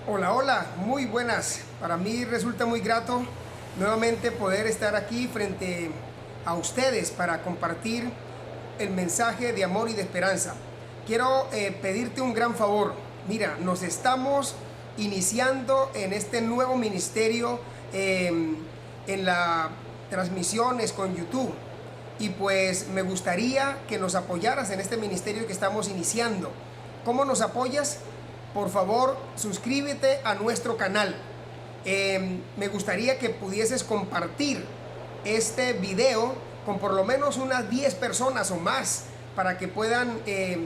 Hola, hola, muy buenas. Para mí resulta muy grato nuevamente poder estar aquí frente a ustedes para compartir el mensaje de amor y de esperanza. Quiero pedirte un gran favor. Mira, nos estamos iniciando en este nuevo ministerio en las transmisiones con YouTube. Y pues me gustaría que nos apoyaras en este ministerio que estamos iniciando. ¿Cómo nos apoyas? Por favor, suscríbete a nuestro canal. Me gustaría que pudieses compartir este video con por lo menos unas 10 personas o más para que puedan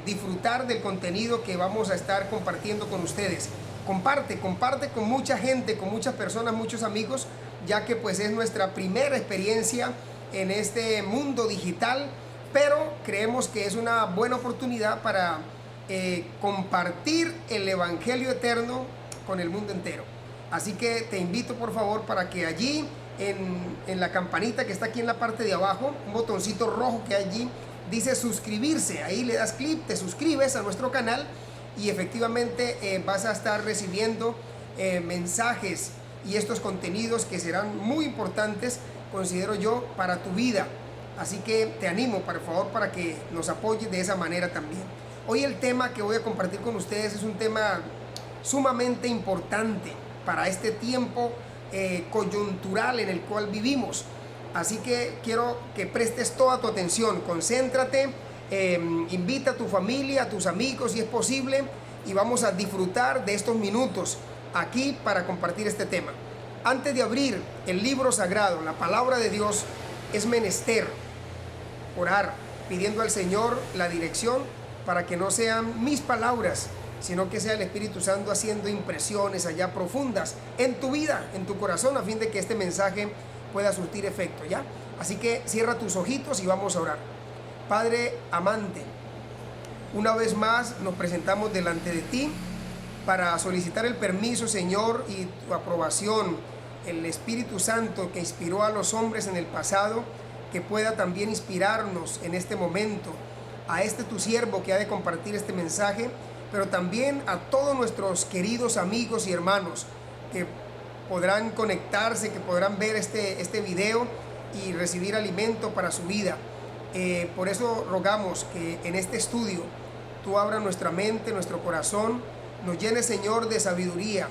disfrutar del contenido que vamos a estar compartiendo con ustedes. Comparte con mucha gente, con muchas personas, muchos amigos, ya que pues es nuestra primera experiencia en este mundo digital, pero creemos que es una buena oportunidad para compartir el Evangelio eterno con el mundo entero. Así que te invito por favor para que allí en la campanita que está aquí en la parte de abajo, un botoncito rojo que allí dice suscribirse, ahí le das clic, te suscribes a nuestro canal y efectivamente vas a estar recibiendo mensajes y estos contenidos que serán muy importantes, considero yo, para tu vida. Así que te animo por favor para que nos apoyes de esa manera también. Hoy el tema que voy a compartir con ustedes es un tema sumamente importante para este tiempo coyuntural en el cual vivimos. Así que quiero que prestes toda tu atención, concéntrate, invita a tu familia, a tus amigos si es posible, y vamos a disfrutar de estos minutos aquí para compartir este tema. Antes de abrir el libro sagrado, la palabra de Dios, es menester orar pidiendo al Señor la dirección para que no sean mis palabras, sino que sea el Espíritu Santo haciendo impresiones allá profundas en tu vida, en tu corazón, a fin de que este mensaje pueda surtir efecto, ¿ya? Así que cierra tus ojitos y vamos a orar. Padre amante, una vez más nos presentamos delante de ti para solicitar el permiso, Señor, y tu aprobación, el Espíritu Santo que inspiró a los hombres en el pasado, que pueda también inspirarnos en este momento, a este tu siervo que ha de compartir este mensaje, pero también a todos nuestros queridos amigos y hermanos que podrán conectarse, que podrán ver este video y recibir alimento para su vida. Por eso rogamos que en este estudio tú abras nuestra mente, nuestro corazón, nos llenes, Señor, de sabiduría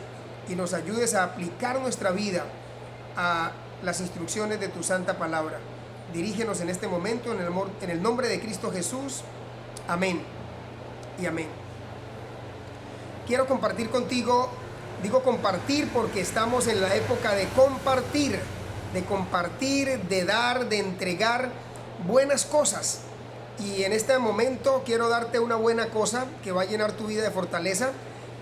y nos ayudes a aplicar nuestra vida a las instrucciones de tu santa palabra. Dirígenos en este momento en el nombre de Cristo Jesús. Amén y amén. Quiero compartir contigo, digo compartir porque estamos en la época de compartir, de dar, de entregar buenas cosas. Y en este momento quiero darte una buena cosa que va a llenar tu vida de fortaleza.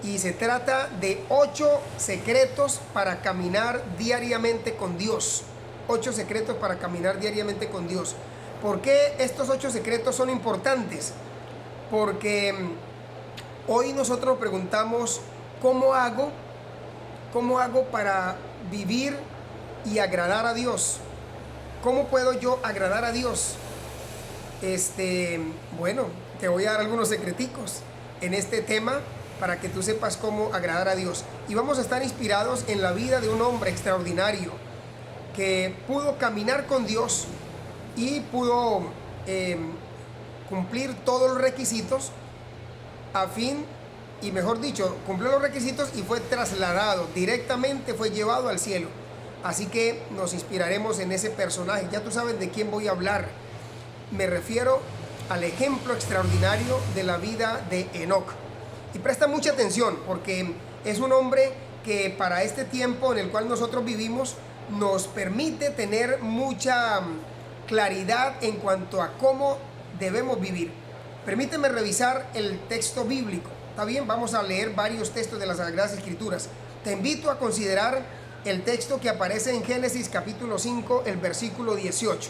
Y se trata de 8 secretos para caminar diariamente con Dios. 8 secretos para caminar diariamente con Dios. ¿Por qué estos 8 secretos son importantes? Porque hoy nosotros nos preguntamos, ¿cómo hago para vivir y agradar a Dios? ¿Cómo puedo yo agradar a Dios? Bueno, te voy a dar algunos secreticos en este tema para que tú sepas cómo agradar a Dios. Y vamos a estar inspirados en la vida de un hombre extraordinario que pudo caminar con Dios y pudo cumplir todos los requisitos cumplió los requisitos y fue trasladado directamente, fue llevado al cielo. Así que nos inspiraremos en ese personaje. Ya tú sabes de quién voy a hablar. Me refiero al ejemplo extraordinario de la vida de Enoc. Y presta mucha atención porque es un hombre que para este tiempo en el cual nosotros vivimos nos permite tener mucha claridad en cuanto a cómo debemos vivir. Permíteme revisar el texto bíblico. ¿Está bien? Vamos a leer varios textos de las Sagradas Escrituras. Te invito a considerar el texto que aparece en Génesis capítulo 5, el versículo 18.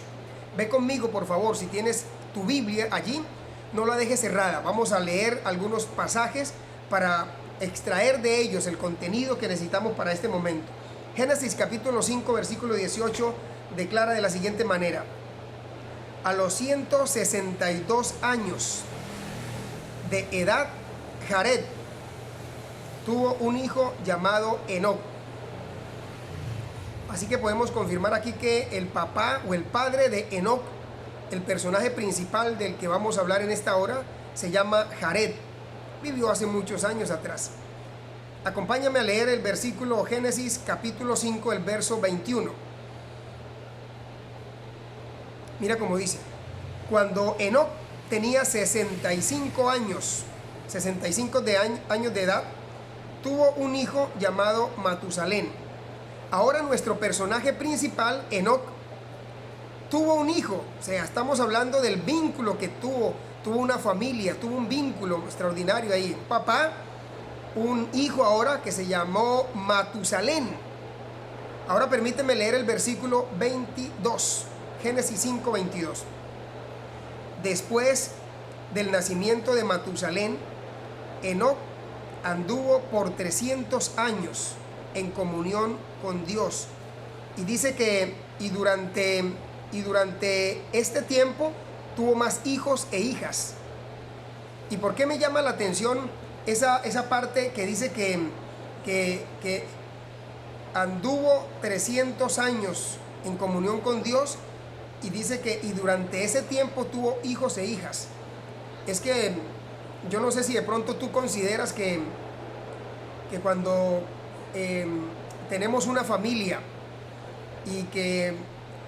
Ve conmigo, por favor, si tienes tu Biblia allí, no la dejes cerrada. Vamos a leer algunos pasajes para extraer de ellos el contenido que necesitamos para este momento. Génesis capítulo 5, versículo 18 declara de la siguiente manera: a los 162 años de edad, Jared tuvo un hijo llamado Enoc. Así que podemos confirmar aquí que el papá o el padre de Enoc, el personaje principal del que vamos a hablar en esta hora, se llama Jared. Vivió hace muchos años atrás. Acompáñame a leer el versículo Génesis capítulo 5, el verso 21. Mira cómo dice: cuando Enoc tenía 65 años, 65 años de edad, tuvo un hijo llamado Matusalén. Ahora nuestro personaje principal, Enoc, tuvo un hijo. O sea, estamos hablando del vínculo que tuvo una familia, tuvo un vínculo extraordinario ahí. Un papá, un hijo ahora que se llamó Matusalén. Ahora permíteme leer el versículo 22, Génesis 5, 22. Después del nacimiento de Matusalén, Enoc anduvo por 300 años en comunión con Dios. Y dice que durante este tiempo tuvo más hijos e hijas. ¿Y por qué me llama la atención esa parte que dice que anduvo 300 años en comunión con Dios? Y dice que durante ese tiempo tuvo hijos e hijas. Es que yo no sé si de pronto tú consideras que cuando tenemos una familia y que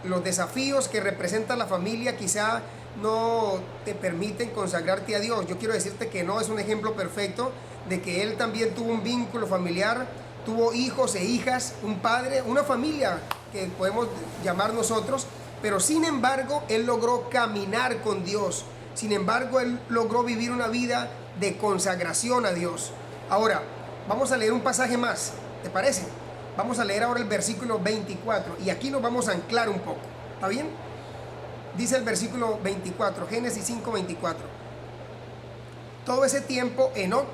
los desafíos que representa la familia quizá no te permiten consagrarte a Dios. Yo quiero decirte que no, es un ejemplo perfecto de que él también tuvo un vínculo familiar, tuvo hijos e hijas, un padre, una familia que podemos llamar nosotros, pero sin embargo él logró caminar con Dios. Sin embargo él logró vivir una vida de consagración a Dios. Ahora, vamos a leer un pasaje más, ¿te parece? Vamos a leer ahora el versículo 24 y aquí nos vamos a anclar un poco, ¿está bien? Dice el versículo 24, Génesis 5, 24. Todo ese tiempo Enoc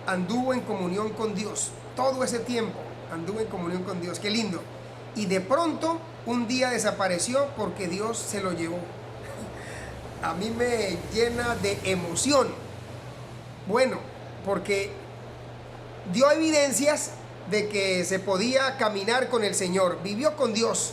anduvo en comunión con Dios. Todo ese tiempo anduvo en comunión con Dios. Qué lindo. Y de pronto un día desapareció porque Dios se lo llevó. A mí me llena de emoción. Bueno, porque dio evidencias de que se podía caminar con el Señor. Vivió con Dios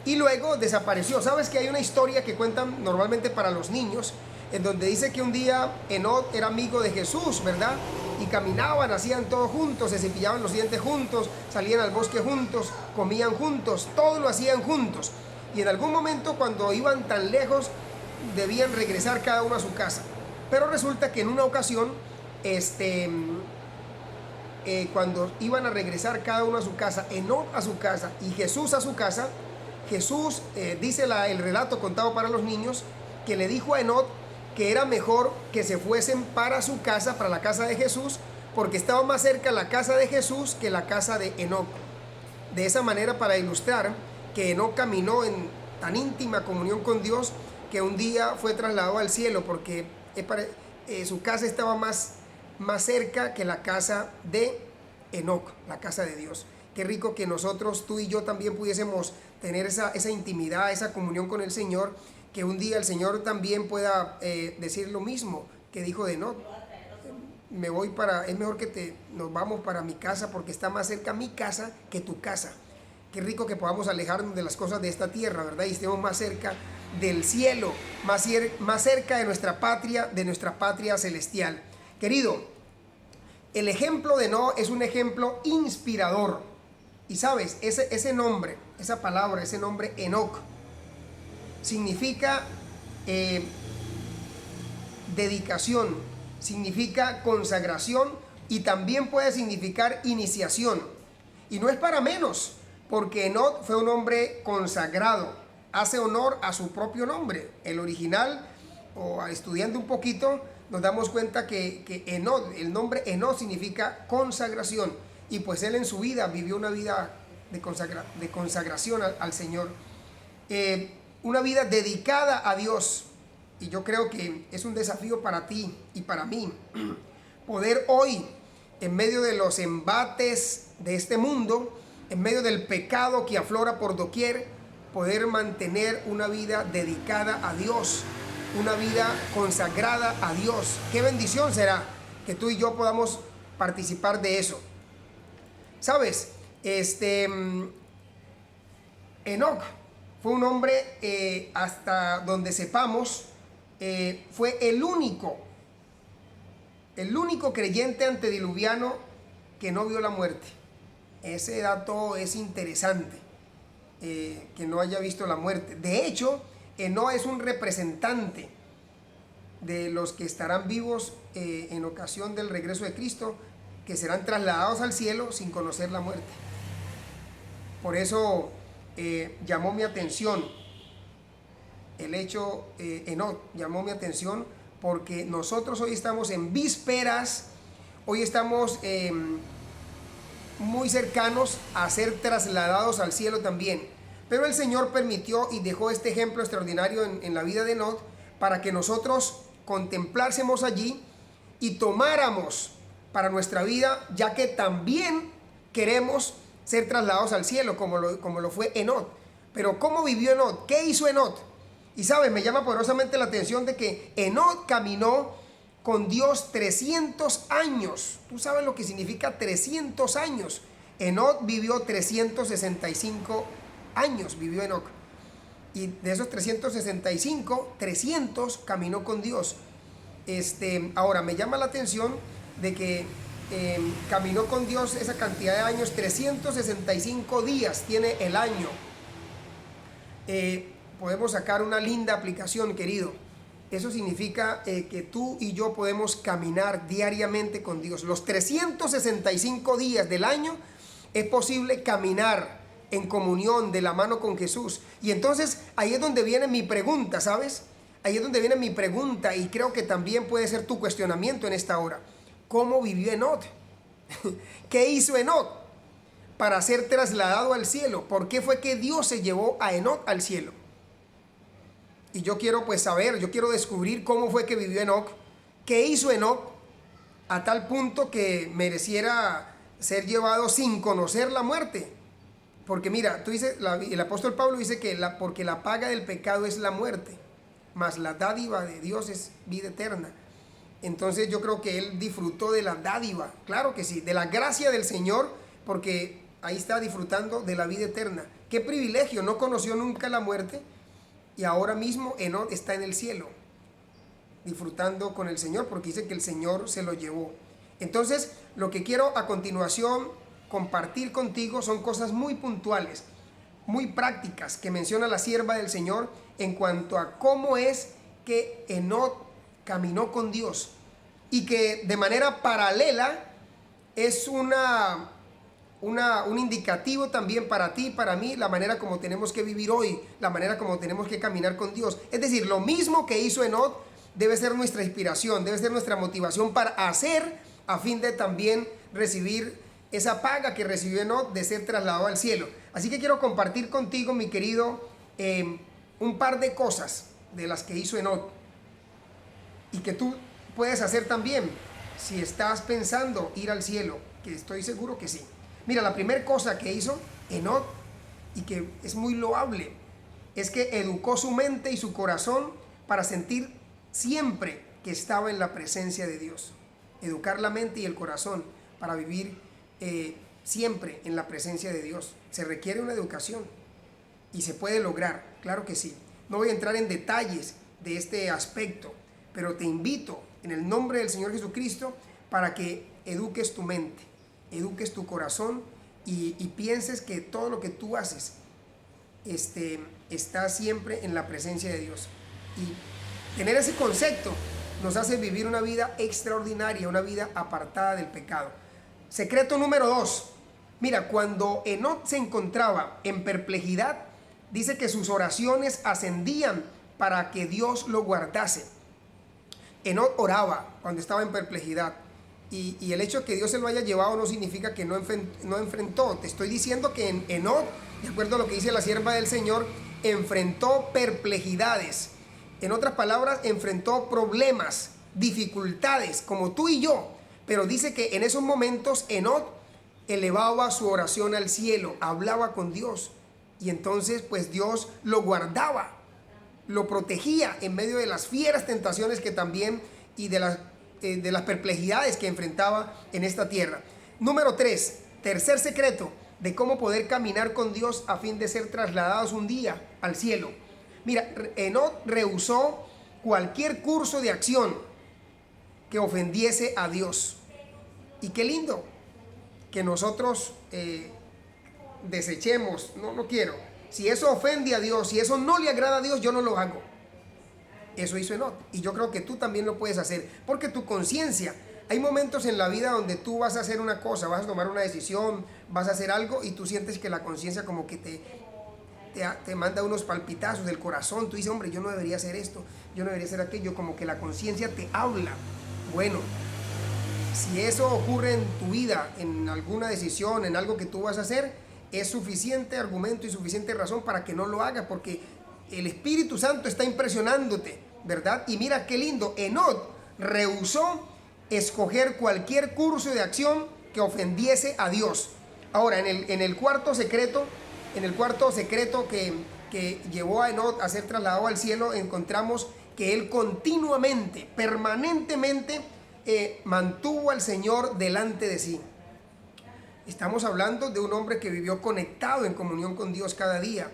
y luego desapareció. ¿Sabes que hay una historia que cuentan normalmente para los niños, en donde dice que un día Enoc era amigo de Jesús, ¿verdad? Y caminaban, hacían todo juntos, se cepillaban los dientes juntos, salían al bosque juntos, comían juntos, todo lo hacían juntos. Y en algún momento, cuando iban tan lejos, debían regresar cada uno a su casa. Pero resulta que en una ocasión, cuando iban a regresar cada uno a su casa, Enoc a su casa y Jesús a su casa, Jesús, dice el relato contado para los niños, que le dijo a Enoc que era mejor que se fuesen para su casa, para la casa de Jesús, porque estaba más cerca la casa de Jesús que la casa de Enoc. De esa manera, para ilustrar que Enoc caminó en tan íntima comunión con Dios que un día fue trasladado al cielo, porque su casa estaba más cerca que la casa de Enoc, la casa de Dios. Qué rico que nosotros, tú y yo, también pudiésemos tener esa intimidad, esa comunión con el Señor, que un día el Señor también pueda decir lo mismo que dijo de Enoc. Es mejor que nos vamos para mi casa, porque está más cerca mi casa que tu casa. Qué rico que podamos alejarnos de las cosas de esta tierra, ¿verdad? Y estemos más cerca del cielo, más cerca de nuestra patria celestial. Querido, el ejemplo de Enoc es un ejemplo inspirador. Y sabes, ese nombre, esa palabra, ese nombre Enoc, significa dedicación, significa consagración y también puede significar iniciación. Y no es para menos, porque Enoc fue un hombre consagrado, hace honor a su propio nombre. El original, o estudiando un poquito, nos damos cuenta que Enoc, el nombre Enoc significa consagración. Y pues él en su vida vivió una vida de consagración al Señor. Una vida dedicada a Dios. Y yo creo que es un desafío para ti y para mí poder hoy, en medio de los embates de este mundo, en medio del pecado que aflora por doquier, poder mantener una vida dedicada a Dios, una vida consagrada a Dios. Qué bendición será que tú y yo podamos participar de eso. ¿Sabes? Enoc fue un hombre, hasta donde sepamos, fue el único creyente antediluviano que no vio la muerte. Ese dato es interesante, que no haya visto la muerte. De hecho, Enoc es un representante de los que estarán vivos en ocasión del regreso de Cristo, que serán trasladados al cielo sin conocer la muerte. Por eso llamó mi atención el hecho, Enoc llamó mi atención, porque nosotros hoy estamos en vísperas, hoy estamos muy cercanos a ser trasladados al cielo también. Pero el Señor permitió y dejó este ejemplo extraordinario en la vida de Enoc, para que nosotros contemplásemos allí y tomáramos para nuestra vida, ya que también queremos ser trasladados al cielo, como lo fue Enoc. Pero ¿cómo vivió Enoc? ¿Qué hizo Enoc? Y sabes, me llama poderosamente la atención de que Enoc caminó con Dios 300 años. ¿Tú sabes lo que significa 300 años? Enoc vivió 365 años, vivió Enoc. Y de esos 365, 300 caminó con Dios. Ahora, me llama la atención de que caminó con Dios esa cantidad de años, 365 días tiene el año. Podemos sacar una linda aplicación, querido. Eso significa que tú y yo podemos caminar diariamente con Dios. Los 365 días del año es posible caminar en comunión de la mano con Jesús. Y entonces ahí es donde viene mi pregunta, ¿sabes? Ahí es donde viene mi pregunta, y creo que también puede ser tu cuestionamiento en esta hora. ¿Cómo vivió Enoc? ¿Qué hizo Enoc para ser trasladado al cielo? ¿Por qué fue que Dios se llevó a Enoc al cielo? Y yo quiero pues saber, yo quiero descubrir cómo fue que vivió Enoc, qué hizo Enoc a tal punto que mereciera ser llevado sin conocer la muerte. Porque mira, tú dices, el apóstol Pablo dice que porque la paga del pecado es la muerte, mas la dádiva de Dios es vida eterna. Entonces yo creo que él disfrutó de la dádiva, claro que sí, de la gracia del Señor, porque ahí está disfrutando de la vida eterna. Qué privilegio, no conoció nunca la muerte, y ahora mismo Enoc está en el cielo, disfrutando con el Señor, porque dice que el Señor se lo llevó. Entonces, lo que quiero a continuación compartir contigo son cosas muy puntuales, muy prácticas, que menciona la sierva del Señor en cuanto a cómo es que Enoc caminó con Dios, y que de manera paralela es un indicativo también para ti y para mí, la manera como tenemos que vivir hoy, la manera como tenemos que caminar con Dios. Es decir, lo mismo que hizo Enoc debe ser nuestra inspiración, debe ser nuestra motivación para hacer, a fin de también recibir esa paga que recibió Enoc de ser trasladado al cielo. Así que quiero compartir contigo, mi querido, un par de cosas de las que hizo Enoc, y que tú puedes hacer también si estás pensando ir al cielo, que estoy seguro que sí. Mira, la primera cosa que hizo Enoc, y que es muy loable, es que educó su mente y su corazón para sentir siempre que estaba en la presencia de Dios. Educar la mente y el corazón para vivir siempre en la presencia de Dios. Se requiere una educación y se puede lograr, claro que sí. No voy a entrar en detalles de este aspecto, pero te invito en el nombre del Señor Jesucristo para que eduques tu mente, eduques tu corazón y pienses que todo lo que tú haces está siempre en la presencia de Dios. Y tener ese concepto nos hace vivir una vida extraordinaria, una vida apartada del pecado. Secreto número 2. Mira, cuando Enoc se encontraba en perplejidad, dice que sus oraciones ascendían para que Dios lo guardase. Enoc oraba cuando estaba en perplejidad. Y el hecho de que Dios se lo haya llevado no significa que no enfrentó. Te estoy diciendo que en Enoc, de acuerdo a lo que dice la sierva del Señor, enfrentó perplejidades. En otras palabras, enfrentó problemas, dificultades, como tú y yo. Pero dice que en esos momentos Enoc elevaba su oración al cielo, hablaba con Dios. Y entonces pues Dios lo guardaba, lo protegía en medio de las fieras tentaciones que también, y de las de las perplejidades que enfrentaba en esta tierra. Número 3, tercer secreto de cómo poder caminar con Dios a fin de ser trasladados un día al cielo. Mira, Enoc rehusó cualquier curso de acción que ofendiese a Dios. Y qué lindo que nosotros desechemos, no quiero. Si eso ofende a Dios, si eso no le agrada a Dios, yo no lo hago. Eso hizo Enoc. Y yo creo que tú también lo puedes hacer, porque tu conciencia, hay momentos en la vida donde tú vas a hacer una cosa, vas a tomar una decisión, vas a hacer algo y tú sientes que la conciencia como que te manda unos palpitazos del corazón. Tú dices, hombre, yo no debería hacer esto, yo no debería hacer aquello, como que la conciencia te habla. Bueno, si eso ocurre en tu vida, en alguna decisión, en algo que tú vas a hacer, es suficiente argumento y suficiente razón para que no lo hagas, porque el Espíritu Santo está impresionándote, ¿verdad? Y mira qué lindo, Enoc rehusó escoger cualquier curso de acción que ofendiese a Dios. Ahora, en el cuarto secreto que llevó a Enoc a ser trasladado al cielo, encontramos que él continuamente, permanentemente, mantuvo al Señor delante de sí. Estamos hablando de un hombre que vivió conectado en comunión con Dios cada día.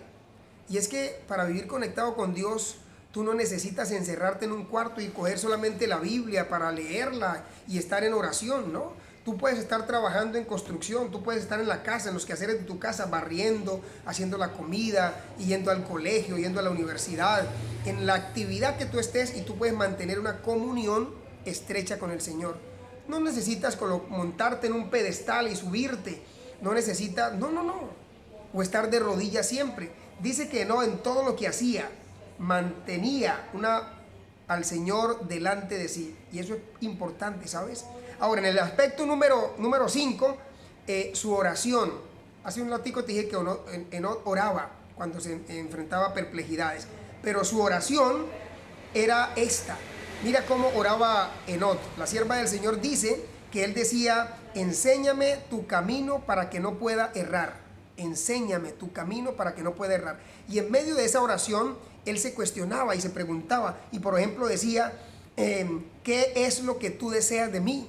Y es que para vivir conectado con Dios, tú no necesitas encerrarte en un cuarto y coger solamente la Biblia para leerla y estar en oración, ¿no? Tú puedes estar trabajando en construcción, tú puedes estar en la casa, en los quehaceres de tu casa, barriendo, haciendo la comida, yendo al colegio, yendo a la universidad, en la actividad que tú estés, y tú puedes mantener una comunión estrecha con el Señor. No necesitas montarte en un pedestal y subirte, no necesitas, no, o estar de rodillas siempre. Dice que no, en todo lo que hacía, mantenía al Señor delante de sí, y eso es importante, ¿sabes? Ahora, en el aspecto número 5, su oración. Hace un ratico te dije que Enoc oraba cuando se enfrentaba a perplejidades, pero su oración era esta. Mira cómo oraba Enoc. La sierva del Señor dice que él decía, enséñame tu camino para que no pueda errar. Enséñame tu camino para que no pueda errar. Y en medio de esa oración, él se cuestionaba y se preguntaba. Y por ejemplo decía, ¿qué es lo que tú deseas de mí?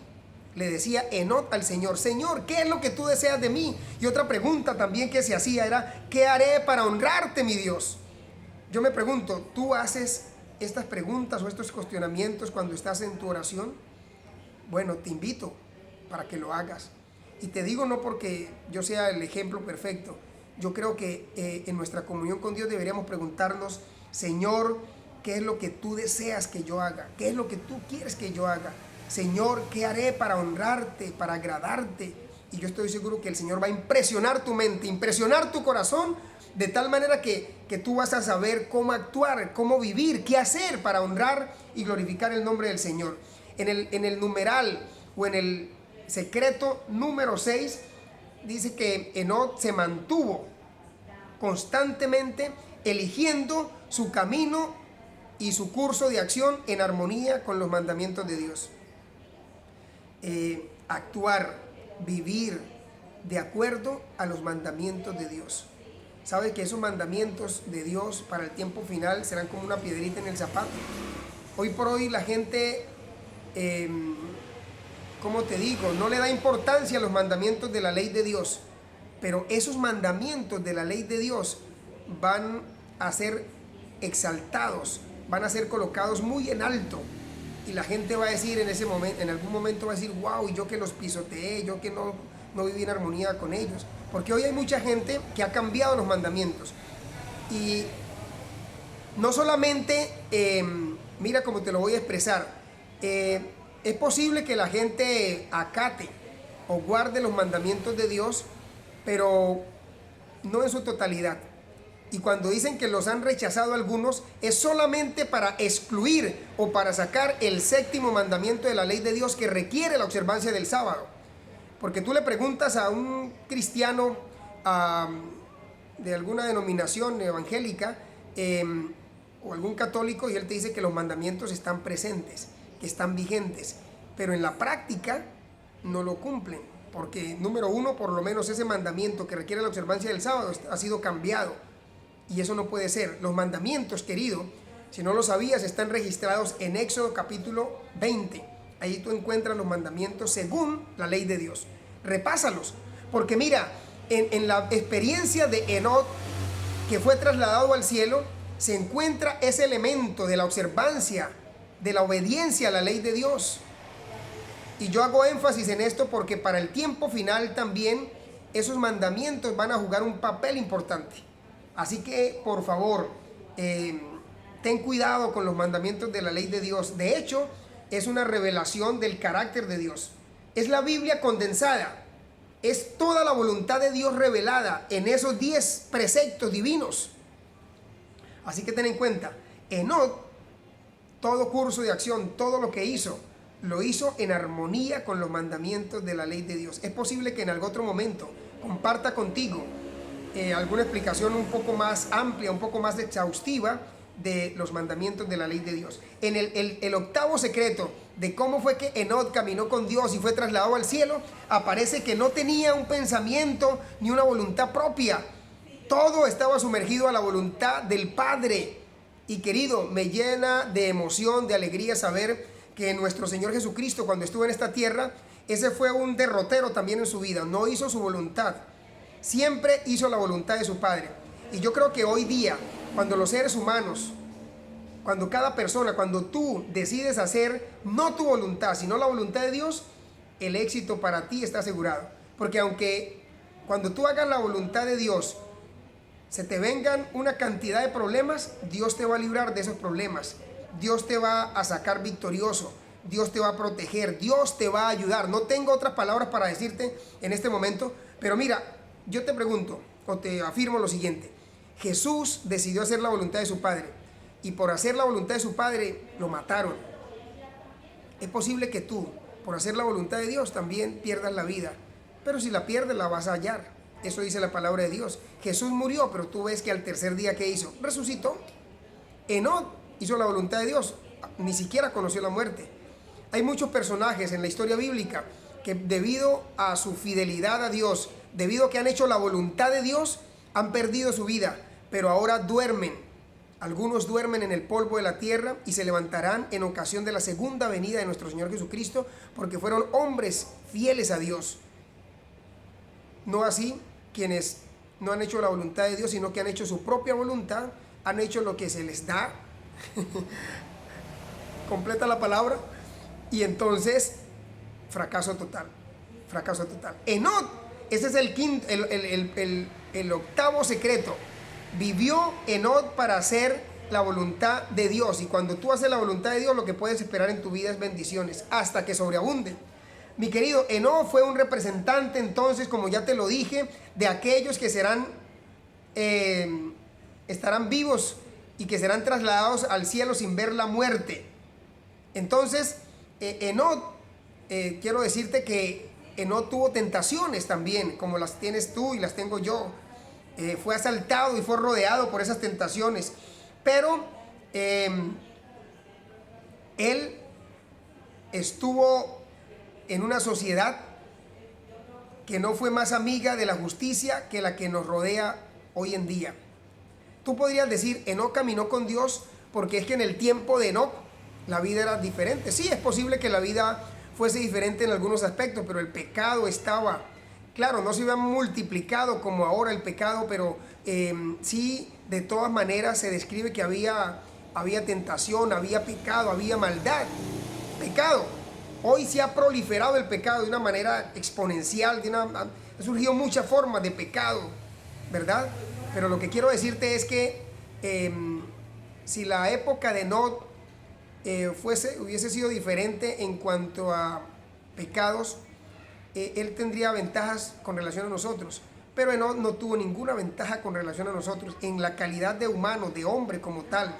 Le decía Enoc al Señor, Señor, ¿qué es lo que tú deseas de mí? Y otra pregunta también que se hacía era, ¿qué haré para honrarte, mi Dios? Yo me pregunto, ¿tú haces estas preguntas o estos cuestionamientos cuando estás en tu oración? Bueno, te invito para que lo hagas. Y te digo no porque yo sea el ejemplo perfecto. Yo creo que en nuestra comunión con Dios deberíamos preguntarnos, Señor, ¿qué es lo que tú deseas que yo haga? ¿Qué es lo que tú quieres que yo haga? Señor, ¿qué haré para honrarte, para agradarte? Y yo estoy seguro que el Señor va a impresionar tu mente, impresionar tu corazón, de tal manera que tú vas a saber cómo actuar, cómo vivir, qué hacer para honrar y glorificar el nombre del Señor. En el numeral o en el secreto número 6, dice que Enoc se mantuvo constantemente eligiendo su camino y su curso de acción en armonía con los mandamientos de Dios. Actuar, vivir de acuerdo a los mandamientos de Dios. Sabes que esos mandamientos de Dios para el tiempo final serán como una piedrita en el zapato. Hoy por hoy la gente, ¿cómo te digo? No le da importancia a los mandamientos de la ley de Dios, pero esos mandamientos de la ley de Dios van a ser exaltados, van a ser colocados muy en alto. Y la gente va a decir en ese momento, en algún momento va a decir, wow, y yo que los pisoteé, yo que no viví en armonía con ellos. Porque hoy hay mucha gente que ha cambiado los mandamientos. Y no solamente, mira cómo te lo voy a expresar, es posible que la gente acate o guarde los mandamientos de Dios, pero no en su totalidad. Y cuando dicen que los han rechazado algunos, es solamente para excluir o para sacar el séptimo mandamiento de la ley de Dios, que requiere la observancia del sábado. Porque tú le preguntas a un cristiano de alguna denominación evangélica o algún católico, y él te dice que los mandamientos están presentes, que están vigentes, pero en la práctica no lo cumplen. Porque número 1, por lo menos ese mandamiento que requiere la observancia del sábado ha sido cambiado. Y eso no puede ser. Los mandamientos, querido, si no lo sabías, están registrados en Éxodo capítulo 20. Ahí tú encuentras los mandamientos según la ley de Dios. Repásalos. Porque mira, en la experiencia de Enoc, que fue trasladado al cielo, se encuentra ese elemento de la observancia, de la obediencia a la ley de Dios. Y yo hago énfasis en esto porque para el tiempo final también esos mandamientos van a jugar un papel importante. Así que, por favor, ten cuidado con los mandamientos de la ley de Dios. De hecho, es una revelación del carácter de Dios. Es la Biblia condensada. Es toda la voluntad de Dios revelada en esos 10 preceptos divinos. Así que ten en cuenta, Enoc, todo curso de acción, todo lo que hizo, lo hizo en armonía con los mandamientos de la ley de Dios. Es posible que en algún otro momento comparta contigo alguna explicación un poco más amplia, un poco más exhaustiva de los mandamientos de la ley de Dios. En el octavo secreto de cómo fue que Enoc caminó con Dios y fue trasladado al cielo, aparece que no tenía un pensamiento ni una voluntad propia. Todo estaba sumergido a la voluntad del Padre. Y querido, me llena de emoción, de alegría saber que nuestro Señor Jesucristo, cuando estuvo en esta tierra, ese fue un derrotero también en su vida. No hizo su voluntad, siempre hizo la voluntad de su Padre. Y yo creo que hoy día, cuando los seres humanos, cuando cada persona, cuando tú decides hacer no tu voluntad, sino la voluntad de Dios, el éxito para ti está asegurado. Porque aunque cuando tú hagas la voluntad de Dios, se te vengan una cantidad de problemas, Dios te va a librar de esos problemas. Dios te va a sacar victorioso. Dios te va a proteger. Dios te va a ayudar. No tengo otras palabras para decirte en este momento, pero mira, yo te pregunto o te afirmo lo siguiente. Jesús decidió hacer la voluntad de su Padre y por hacer la voluntad de su Padre lo mataron. Es posible que tú, por hacer la voluntad de Dios, también pierdas la vida, pero si la pierdes la vas a hallar. Eso dice la palabra de Dios. Jesús murió, pero tú ves que al tercer día, ¿qué hizo? Resucitó. Enoc hizo la voluntad de Dios, ni siquiera conoció la muerte. Hay muchos personajes en la historia bíblica que debido a su fidelidad a Dios, debido a que han hecho la voluntad de Dios, han perdido su vida, pero ahora duermen. Algunos duermen en el polvo de la tierra y se levantarán en ocasión de la segunda venida de nuestro Señor Jesucristo, porque fueron hombres fieles a Dios. No así quienes no han hecho la voluntad de Dios, sino que han hecho su propia voluntad, han hecho lo que se les da. Completa la palabra. Y entonces, fracaso total. Fracaso total. Enoc, ese es el octavo secreto. Vivió Enoc para hacer la voluntad de Dios. Y cuando tú haces la voluntad de Dios, lo que puedes esperar en tu vida es bendiciones, hasta que sobreabunde. Mi querido, Enoc fue un representante entonces, como ya te lo dije, de aquellos que estarán vivos y que serán trasladados al cielo sin ver la muerte. Entonces, Enoc, quiero decirte que Enoc tuvo tentaciones también, como las tienes tú y las tengo yo. Fue asaltado y fue rodeado por esas tentaciones. Pero él estuvo en una sociedad que no fue más amiga de la justicia que la que nos rodea hoy en día. Tú podrías decir, Enoc caminó con Dios porque es que en el tiempo de Enoc la vida era diferente. Sí, es posible que la vida fuese diferente en algunos aspectos, pero el pecado estaba, claro, no se había multiplicado como ahora el pecado, pero sí, de todas maneras se describe que había tentación, había pecado, había maldad. Pecado. Hoy se ha proliferado el pecado de una manera exponencial, ha surgido muchas formas de pecado, ¿verdad? Pero lo que quiero decirte es que si la época de Enoc hubiese sido diferente en cuanto a pecados, él tendría ventajas con relación a nosotros. Pero Enoc no tuvo ninguna ventaja con relación a nosotros en la calidad de humano, de hombre como tal,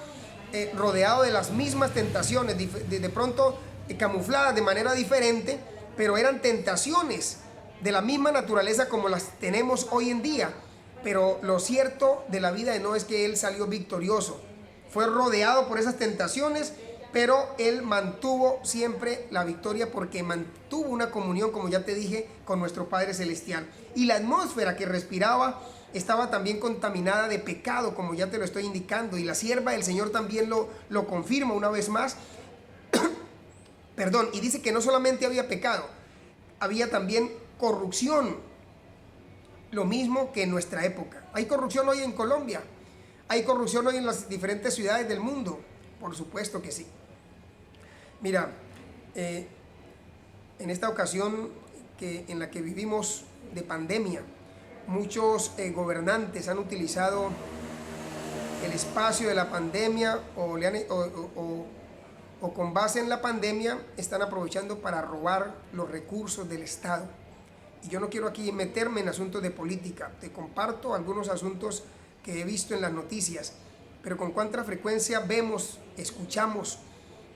rodeado de las mismas tentaciones, de pronto camufladas de manera diferente, pero eran tentaciones de la misma naturaleza como las tenemos hoy en día. Pero lo cierto de la vida de Enoc es que él salió victorioso. Fue rodeado por esas tentaciones, pero él mantuvo siempre la victoria porque mantuvo una comunión, como ya te dije, con nuestro Padre Celestial. Y la atmósfera que respiraba estaba también contaminada de pecado, como ya te lo estoy indicando. Y la sierva del Señor también lo confirma una vez más. Perdón, y dice que no solamente había pecado, había también corrupción. Lo mismo que en nuestra época. Hay corrupción hoy en Colombia. Hay corrupción hoy en las diferentes ciudades del mundo. Por supuesto que sí. Mira, en esta ocasión en la que vivimos de pandemia, muchos gobernantes han utilizado el espacio de la pandemia o con base en la pandemia están aprovechando para robar los recursos del Estado. Y yo no quiero aquí meterme en asuntos de política, te comparto algunos asuntos que he visto en las noticias, pero con cuánta frecuencia vemos, escuchamos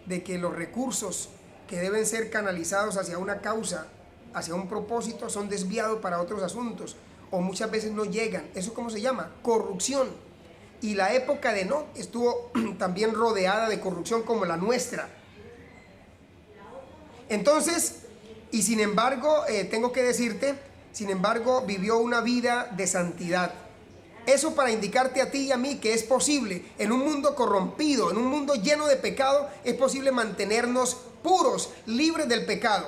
de que los recursos que deben ser canalizados hacia una causa, hacia un propósito, son desviados para otros asuntos, o muchas veces no llegan. ¿Eso cómo se llama? Corrupción. Y la época de Lot estuvo también rodeada de corrupción como la nuestra. Entonces, y sin embargo, tengo que decirte, sin embargo, vivió una vida de santidad. Eso para indicarte a ti y a mí que es posible, en un mundo corrompido, en un mundo lleno de pecado, es posible mantenernos puros, libres del pecado.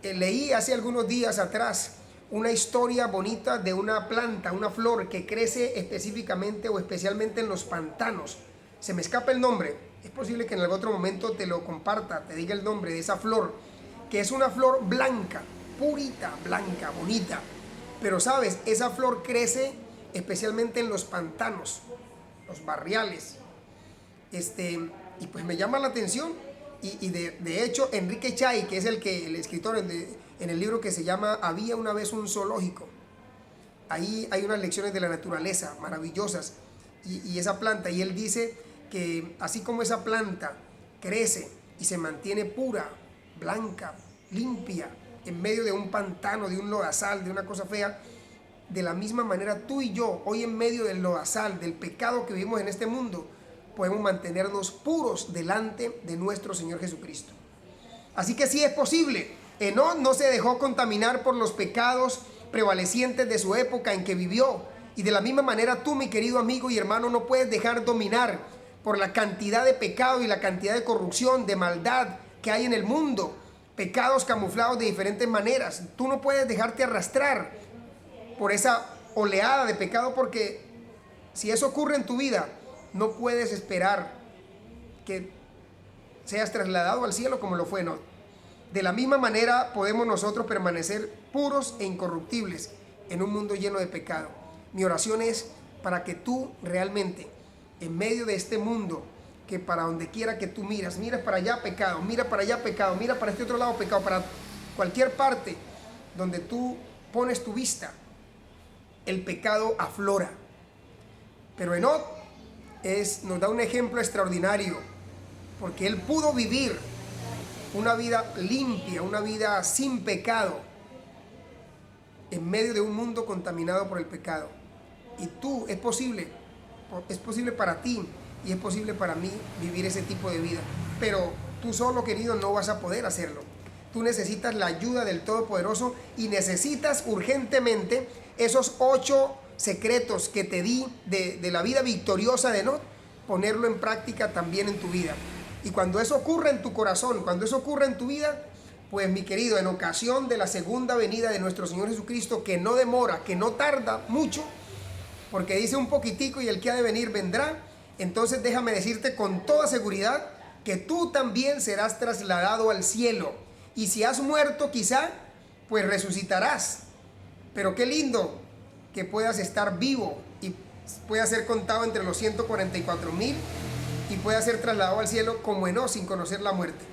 Leí hace algunos días atrás una historia bonita de una planta, una flor que crece específicamente o especialmente en los pantanos. Se me escapa el nombre, es posible que en algún otro momento te lo comparta, te diga el nombre de esa flor, que es una flor blanca, purita, blanca, bonita. Pero sabes, esa flor crece especialmente en los pantanos, los barriales. Y pues me llama la atención. Y de hecho, Enrique Chay, que es el escritor en el libro que se llama Había una vez un zoológico, ahí hay unas lecciones de la naturaleza maravillosas. Y esa planta, y él dice que así como esa planta crece y se mantiene pura, blanca, limpia, en medio de un pantano, de un lodazal, de una cosa fea, de la misma manera tú y yo, hoy en medio del lodazal, del pecado que vivimos en este mundo, podemos mantenernos puros delante de nuestro Señor Jesucristo. Así que sí es posible. Enoc no se dejó contaminar por los pecados prevalecientes de su época en que vivió. Y de la misma manera tú, mi querido amigo y hermano, no puedes dejar dominar por la cantidad de pecado y la cantidad de corrupción, de maldad que hay en el mundo. Pecados camuflados de diferentes maneras. Tú no puedes dejarte arrastrar por esa oleada de pecado, porque si eso ocurre en tu vida, no puedes esperar que seas trasladado al cielo como lo fue Enoc. De la misma manera podemos nosotros permanecer puros e incorruptibles en un mundo lleno de pecado. Mi oración es para que tú realmente, en medio de este mundo, que para donde quiera que tú miras para allá pecado, mira para allá pecado, mira para este otro lado pecado, para cualquier parte donde tú pones tu vista, el pecado aflora. Pero Enoc nos da un ejemplo extraordinario, porque él pudo vivir una vida limpia, una vida sin pecado, en medio de un mundo contaminado por el pecado. Y tú, es posible para ti y es posible para mí vivir ese tipo de vida. Pero tú solo, querido, no vas a poder hacerlo. Tú necesitas la ayuda del Todopoderoso y necesitas urgentemente esos 8 secretos que te di de la vida victoriosa de Enoc, ponerlo en práctica también en tu vida. Y cuando eso ocurra en tu corazón, cuando eso ocurra en tu vida, pues mi querido, en ocasión de la segunda venida de nuestro Señor Jesucristo, que no demora, que no tarda mucho, porque dice un poquitico y el que ha de venir vendrá, entonces déjame decirte con toda seguridad que tú también serás trasladado al cielo. Y si has muerto quizá, pues resucitarás. Pero qué lindo que puedas estar vivo y puedas ser contado entre los 144,000 y puedas ser trasladado al cielo como Enoc sin conocer la muerte.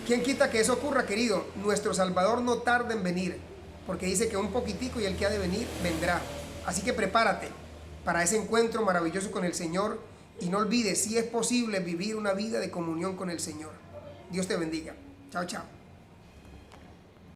¿Quién quita que eso ocurra, querido? Nuestro Salvador no tarda en venir, porque dice que un poquitico y el que ha de venir vendrá. Así que prepárate para ese encuentro maravilloso con el Señor y no olvides, si es posible, vivir una vida de comunión con el Señor. Dios te bendiga. Chao, chao.